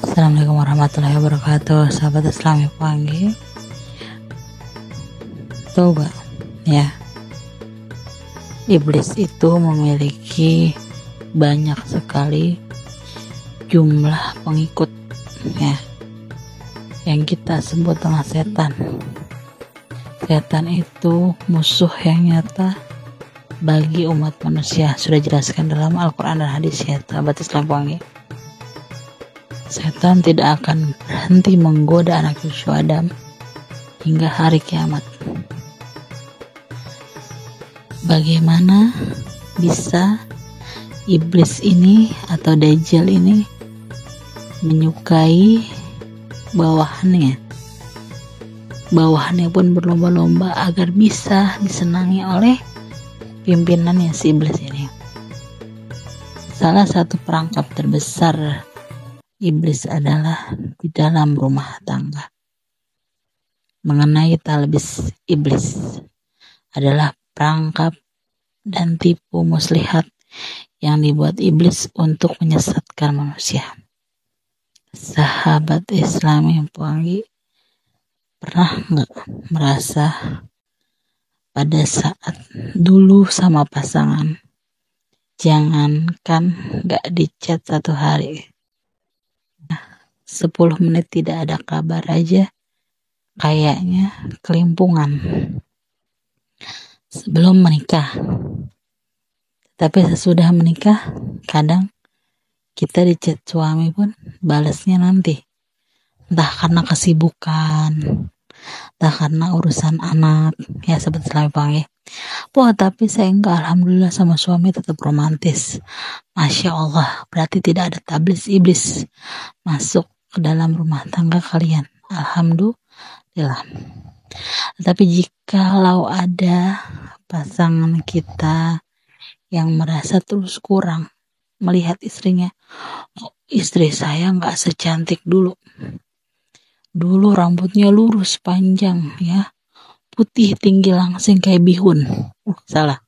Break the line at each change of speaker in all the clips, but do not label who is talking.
Assalamualaikum warahmatullahi wabarakatuh. Sahabat Islam yang panggi, coba ya, iblis itu memiliki banyak sekali jumlah pengikut ya, yang kita sebut dengan setan. Setan itu musuh yang nyata bagi umat manusia, sudah jelaskan dalam Al-Quran dan hadis ya, sahabat Islam panggi. Setan tidak akan berhenti menggoda anak cucu Adam hingga hari kiamat. Bagaimana bisa iblis ini atau Dajjal ini menyukai bawahannya? Bawahannya pun berlomba-lomba agar bisa disenangi oleh pimpinannya si iblis ini. Salah satu perangkap terbesar iblis adalah di dalam rumah tangga. Mengenai talbis iblis adalah perangkap dan tipu muslihat yang dibuat iblis untuk menyesatkan manusia. Sahabat Islam yang panggi, pernah nggak merasa pada saat dulu sama pasangan, jangankan nggak dicat 1 hari, 10 menit tidak ada kabar aja, kayaknya kelimpungan sebelum menikah. Tapi sesudah menikah, kadang kita dicat suami pun balasnya nanti, entah karena kesibukan, entah karena urusan anak ya, sahabat Islam panggi. Tapi saya enggak, alhamdulillah sama suami tetap romantis. Masya Allah, berarti tidak ada tablis iblis masuk ke dalam rumah tangga kalian. Alhamdulillah. Tapi jikalau ada pasangan kita yang merasa terus kurang melihat istrinya, istri saya nggak secantik dulu rambutnya lurus panjang ya, putih tinggi langsing kayak bihun, salah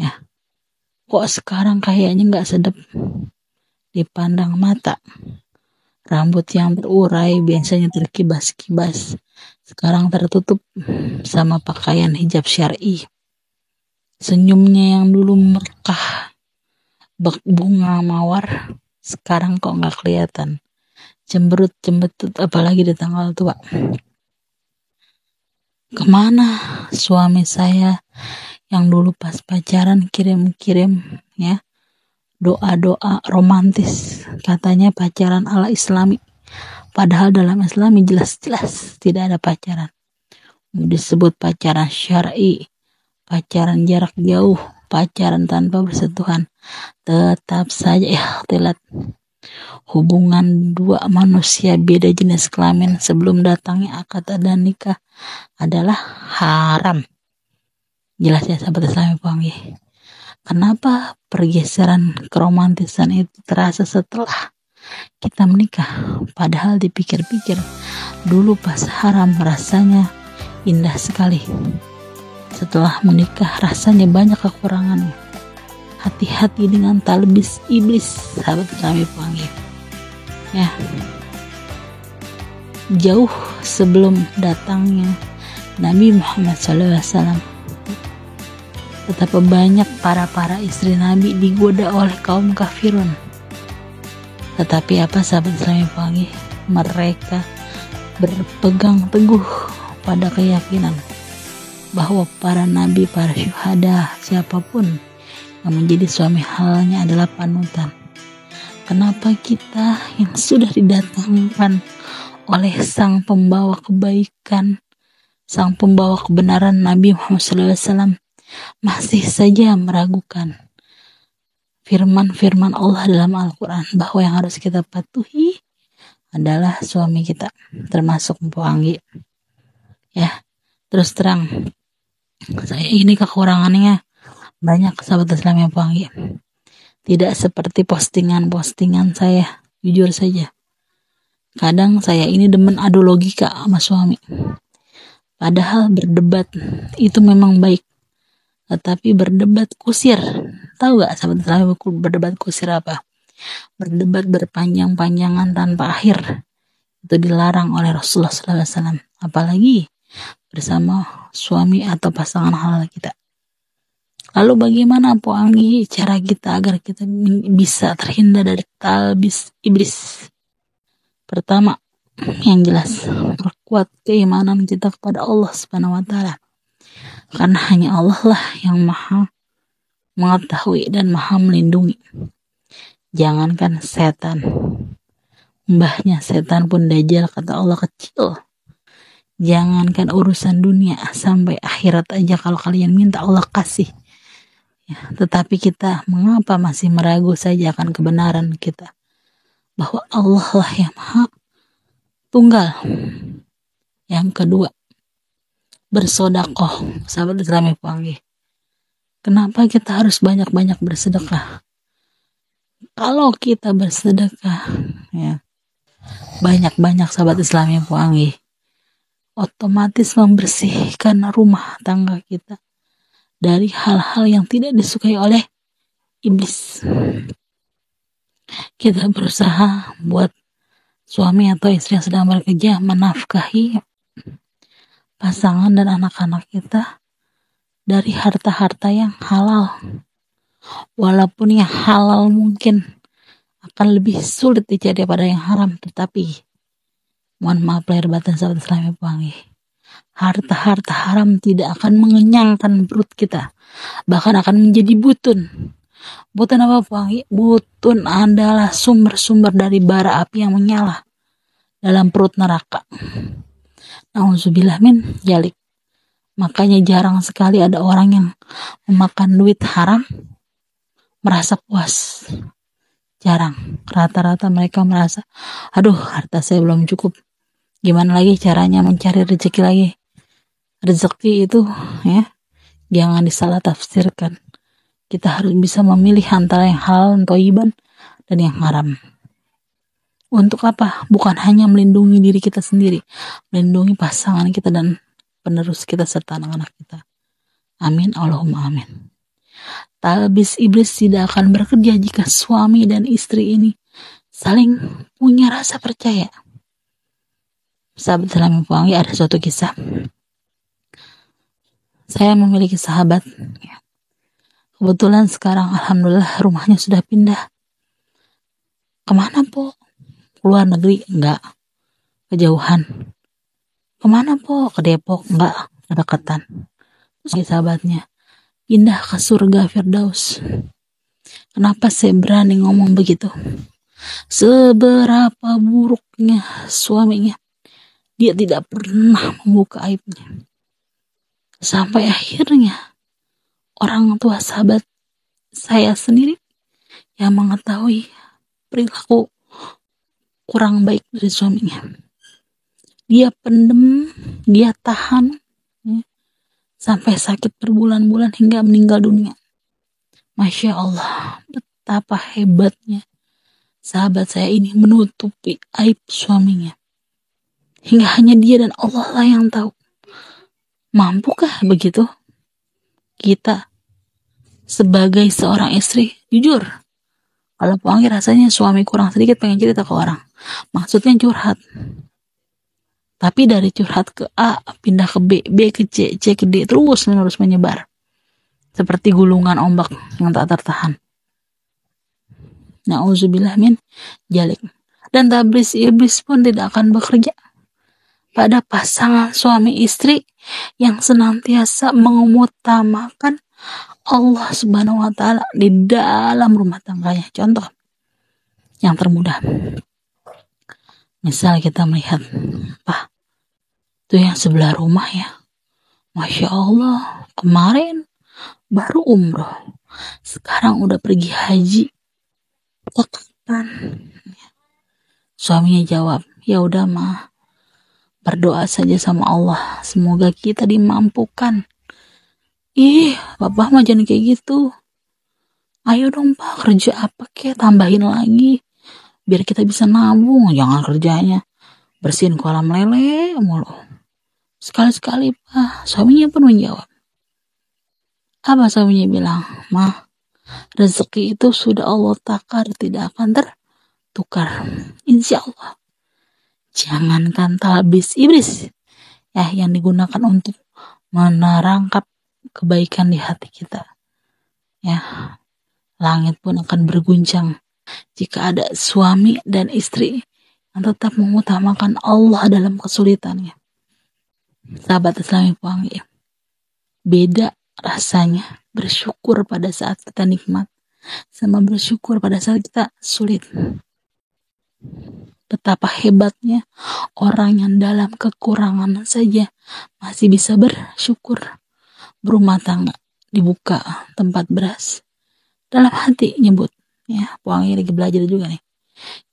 ya, kok sekarang kayaknya nggak sedap dipandang mata. Rambut yang terurai biasanya terkibas-kibas, sekarang tertutup sama pakaian hijab syar'i. Senyumnya yang dulu merkah bak bunga mawar, sekarang kok nggak kelihatan, cemberut-cembetut, apalagi di tanggal tua. Kemana suami saya yang dulu pas pacaran kirim-kirim ya doa-doa romantis, katanya pacaran ala Islami, padahal dalam Islami jelas-jelas tidak ada pacaran. Mau disebut pacaran syar'i, pacaran jarak jauh, pacaran tanpa bersentuhan, tetap saja ikhtilat. Hubungan dua manusia beda jenis kelamin sebelum datangnya akad dan nikah adalah haram. Jelas ya sahabat Islam panggi. Kenapa pergeseran keromantisan itu terasa setelah kita menikah? Padahal dipikir-pikir dulu pas haram rasanya indah sekali, setelah menikah rasanya banyak kekurangannya. Hati-hati dengan talbis iblis, sahabat kami panggil ya. Jauh sebelum datangnya Nabi Muhammad SAW, betapa banyak para istri Nabi digoda oleh kaum kafirun. Tetapi apa sahabat Islam pagi? Mereka berpegang teguh pada keyakinan bahwa para nabi, para syuhada, siapapun yang menjadi suami halalnya adalah panutan. Kenapa kita yang sudah didatangkan oleh sang pembawa kebaikan, sang pembawa kebenaran Nabi Muhammad SAW masih saja meragukan firman-firman Allah dalam Al-Quran bahwa yang harus kita patuhi adalah suami kita, termasuk panggi ya. Terus terang, saya ini kekurangannya banyak sahabat Islam yang panggi, tidak seperti postingan saya, jujur saja. Kadang saya ini demen adu logika sama suami, padahal berdebat itu memang baik, tetapi berdebat kusir, tahu gak sahabat Islam berdebat kusir apa? berdebat berpanjang-panjangan tanpa akhir. Itu dilarang oleh Rasulullah SAW. Apalagi bersama suami atau pasangan halal kita. Lalu bagaimana Po Anggi cara kita agar kita bisa terhindar dari talbis iblis? Pertama, yang jelas, perkuat keimanan kita kepada Allah Subhanahu wa taala. Karena hanya Allah lah yang Maha mengetahui dan Maha melindungi. Jangankan setan, mbahnya setan pun Dajjal kata Allah kecil. Jangankan urusan dunia, sampai akhirat aja kalau kalian minta Allah kasih. Ya, tetapi kita mengapa masih meragu saja akan kebenaran kita? Bahwa Allah lah yang Maha Tunggal. Yang kedua, bersodakoh. Sahabat Islam yang panggil. Kenapa kita harus banyak-banyak bersedekah? Kalau kita bersedekah, ya, banyak-banyak sahabat Islam yang panggil, otomatis membersihkan rumah tangga kita dari hal-hal yang tidak disukai oleh iblis. Kita berusaha buat suami atau istri yang sedang bekerja menafkahi pasangan dan anak-anak kita dari harta-harta yang halal. Walaupun yang halal mungkin akan lebih sulit dicari daripada yang haram, tetapi mohon maaf lahir batin sahabat Islam yang panggil, harta-harta haram tidak akan mengenyangkan perut kita, bahkan akan menjadi butun. Butun apa Pangi? Butun adalah sumber-sumber dari bara api yang menyala dalam perut neraka. Nauzubillah min dzalik. Makanya jarang sekali ada orang yang memakan duit haram merasa puas. Jarang. Rata-rata mereka merasa, aduh harta saya belum cukup. Gimana lagi caranya mencari rezeki lagi? Rezeki itu ya jangan disalah tafsirkan. Kita harus bisa memilih antara yang halal, thayyiban, dan yang haram. Untuk apa? Bukan hanya melindungi diri kita sendiri, melindungi pasangan kita dan penerus kita serta anak-anak kita. Amin, Allahumma amin. Talbis iblis tidak akan bekerja jika suami dan istri ini saling punya rasa percaya. Sahabat dalam Puangi, ada suatu kisah. Saya memiliki sahabat, ya. Kebetulan sekarang alhamdulillah rumahnya sudah pindah. Kemana Po? Keluar negeri? Enggak. Kejauhan. Kemana Po? Ke Depok? Enggak. Kedekatan. Terus sahabatnya, pindah ke surga Firdaus. Kenapa saya berani ngomong begitu? Seberapa buruknya suaminya, dia tidak pernah membuka aibnya. Sampai akhirnya orang tua sahabat saya sendiri yang mengetahui perilaku kurang baik dari suaminya. Dia pendem, dia tahan, ya, sampai sakit berbulan-bulan hingga meninggal dunia. Masya Allah, betapa hebatnya sahabat saya ini menutupi aib suaminya. Hingga hanya dia dan Allah lah yang tahu. Mampukah begitu? Kita sebagai seorang istri, jujur, kalau Puangi rasanya suami kurang sedikit pengen cerita ke orang, maksudnya curhat. Tapi dari curhat ke A, pindah ke B, B ke C, C ke D, terus menerus menyebar. Seperti gulungan ombak yang tak tertahan. Nauzubillah min dzalik. Dan tablis iblis pun tidak akan bekerja pada pasangan suami istri yang senantiasa mengutamakan Allah Subhanahu wa taala di dalam rumah tangganya. Contoh yang termudah. Misal kita melihat, Pak, itu yang sebelah rumah ya. Masya Allah, kemarin baru umroh. Sekarang udah pergi haji. Kapan? Suaminya jawab, ya udah mah, berdoa saja sama Allah, semoga kita dimampukan. Ih, Bapak mah jangan kayak gitu. Ayo dong Pak, kerja apa kek, tambahin lagi biar kita bisa nabung. Jangan kerjanya bersihin kolam lele mulu. Sekali-sekali Pak. Suaminya pun menjawab. Apa suaminya bilang? Mah, Rezeki itu sudah Allah takar, tidak akan tertukar. Insya Allah. Jangankan talbis iblis ya yang digunakan untuk menerangkap kebaikan di hati kita. Ya, langit pun akan berguncang jika ada suami dan istri yang tetap mengutamakan Allah dalam kesulitannya. Sahabat Islami Pewangi, beda rasanya bersyukur pada saat kita nikmat sama bersyukur pada saat kita sulit. Betapa hebatnya orang yang dalam kekurangan saja masih bisa bersyukur. Berumah tangga, dibuka tempat beras, dalam hati nyebut, ya Pewangi lagi belajar juga nih,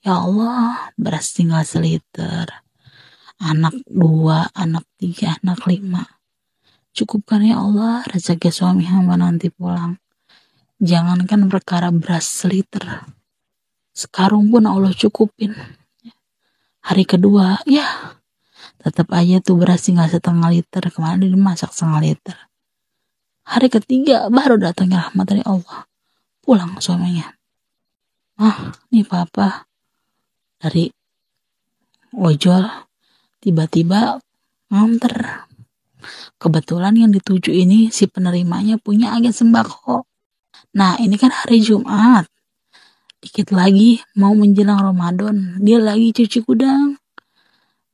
ya Allah beras tinggal seliter, anak 2, anak 3, anak 5, cukupkan ya Allah rezeki suami hamba nanti pulang. Jangankan perkara beras seliter, sekarung pun Allah cukupin. Hari kedua ya tetap aja tuh beras tinggal setengah liter, kemarin dimasak setengah liter. Hari ketiga baru datangnya rahmat dari Allah, pulang suaminya, nih papa dari ojol tiba-tiba nganter. Kebetulan yang dituju ini si penerimanya punya agen sembako. Nah ini kan hari Jumat, dikit lagi mau menjelang Ramadan, dia lagi cuci gudang.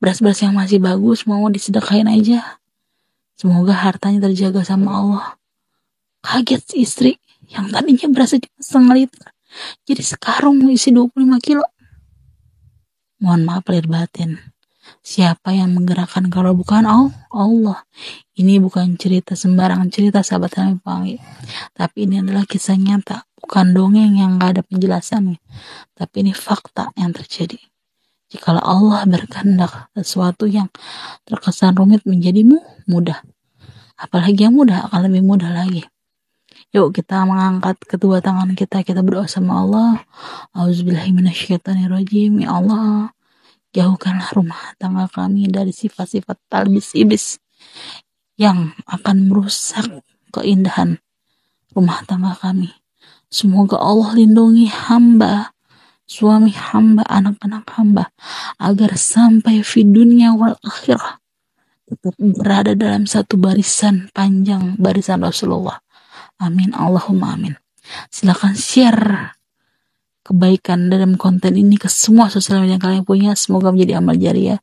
Beras-beras yang masih bagus mau disedekahin aja, semoga hartanya terjaga sama Allah. Kaget si istri yang tadinya berasnya cuma setengah liter jadi sekarung isi 25 kilo. Mohon maaf lahir batin, siapa yang menggerakkan kalau bukan Allah? Ini bukan cerita sembarangan cerita sahabat kami Pewangi, tapi ini adalah kisah nyata, bukan dongeng yang gak ada penjelasannya, tapi ini fakta yang terjadi. Jikalau Allah berkehendak sesuatu yang terkesan rumit menjadi mudah, apalagi yang mudah akan lebih mudah lagi. Yuk kita mengangkat kedua tangan kita berdoa sama Allah. Auzubillahi minasyaitonirrajim. Ya Allah, jauhkanlah rumah tangga kami dari sifat-sifat talbis iblis yang akan merusak keindahan rumah tangga kami. Semoga Allah lindungi hamba, suami hamba, anak-anak hamba, agar sampai di dunia wal akhirah tetap berada dalam satu barisan panjang, barisan Rasulullah. Amin, Allahumma amin. Silakan share kebaikan dalam konten ini ke semua sosial media yang kalian punya, semoga menjadi amal jariah.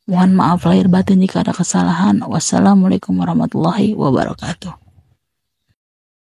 Mohon maaf lahir batin jika ada kesalahan. Wassalamualaikum warahmatullahi wabarakatuh.